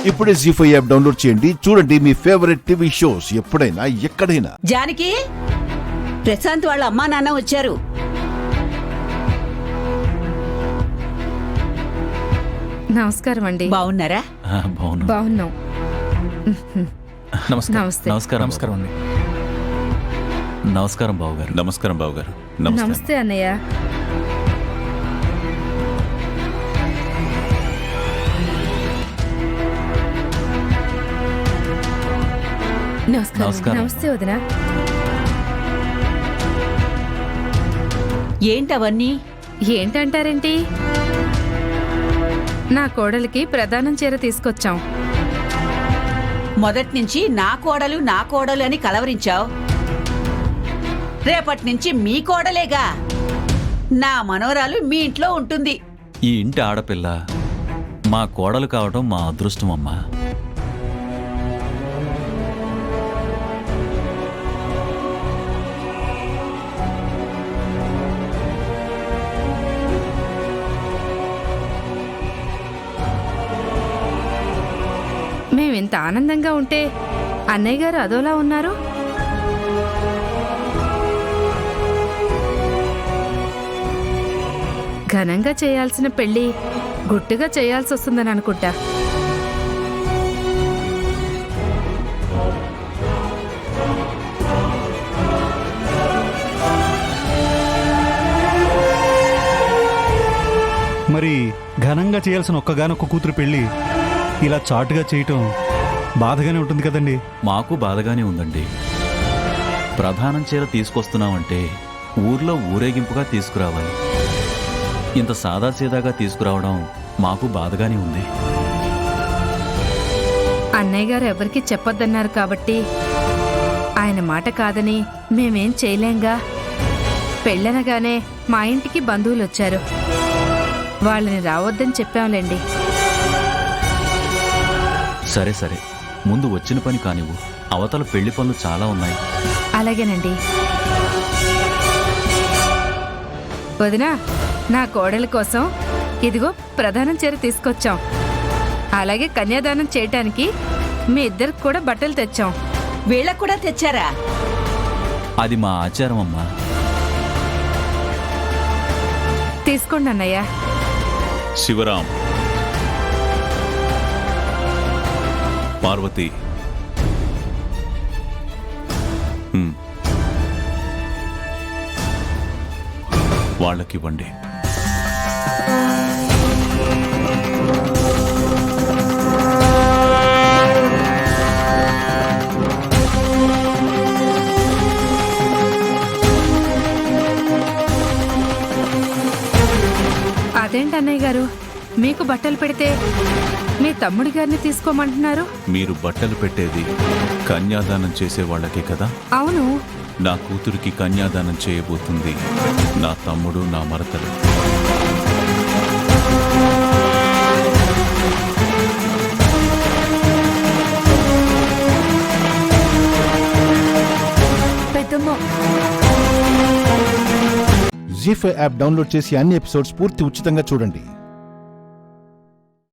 ఇప్పుడే జీ5 app download చేయండి. చూడండి మీ ఫేవరెట్ టీవీ షోస్ ఎప్పుడైనా ఎక్కడైనా. జానకి, ప్రశాంత్ వాళ్ళ అమ్మా నాన్న వచ్చారు. నమస్కారం అండి. బాగున్నారా? బాగున్నాం. నమస్తే. నమస్కారం అండి. నమస్కారం బావగారు. నమస్కారం బావగారు. నమస్తే అన్నయ్య. నమస్కారం. నమస్తే వదిన. ఏంటవన్నీ? ఏంటంటారేంటి? నా కోడలికి ప్రధానం చీర తీసుకొచ్చాం. మొదట్నుంచి నా కోడలు అని కలవరించావు. రేపటి నుంచి మీ కోడలేగా. నా మనవరాలు మీ ఇంట్లో ఉంటుంది. ఈ ఇంటి ఆడపిల్ల మా కోడలు కావటం మా అదృష్టం అమ్మా. మేమింత ఆనందంగా ఉంటే అన్నయ్య గారు అదోలా ఉన్నారు. ఘనంగా చేయాల్సిన పెళ్లి గుట్టుగా చేయాల్సి వస్తుందని అనుకుంటా. మరి ఘనంగా చేయాల్సిన ఒక్కగానొక్క కూతురు పెళ్లి ఇలా చాటుగా చేయటం బాధగానే ఉంటుంది కదండి. మాకు బాధగానే ఉందండి. ప్రధానం చీర తీసుకొస్తున్నామంటే ఊర్లో ఊరేగింపుగా తీసుకురావాలి. ఇంత సాదాసీదాగా తీసుకురావడం మాకు బాధగానే ఉంది. అన్నయ్య గారు ఎవరికి చెప్పొద్దన్నారు కాబట్టి ఆయన మాట కాదని మేమేం చేయలేంగా. పెళ్ళనగానే మా ఇంటికి బంధువులు వచ్చారు. వాళ్ళని రావద్దని చెప్పాంలేండి. సరే సరే, ముందు వచ్చిన పని కానివ్వు. అవతల పెళ్లి పనులు చాలా ఉన్నాయి. అలాగేనండి. వదినా, నా కోడలి కోసం ఇదిగో ప్రధానం చీర తీసుకొచ్చాం. అలాగే కన్యాదానం చేయటానికి మీ ఇద్దరికి కూడా బట్టలు తెచ్చాం. వీళ్ళకు కూడా తెచ్చారా? అది మా ఆచారం అమ్మా. తీసుకోండి అన్నయ్య. శివరాం, పార్వతి, వాళ్ళకివ్వండి. అదేంటి అన్నయ్య గారు, మీకు బట్టలు పెడితే మీ తమ్ముడి గారిని తీసుకోమంటున్నారు? మీరు బట్టలు పెట్టేది కన్యాదానం చేసే వాళ్ళకే కదా. అవును. నా కూతురికి కన్యాదానం చేయబోతుంది నా తమ్ముడు, నా మరతలు. జీ5 యాప్ డౌన్లోడ్ చేసి అన్ని ఎపిసోడ్స్ పూర్తి ఉచితంగా చూడండి.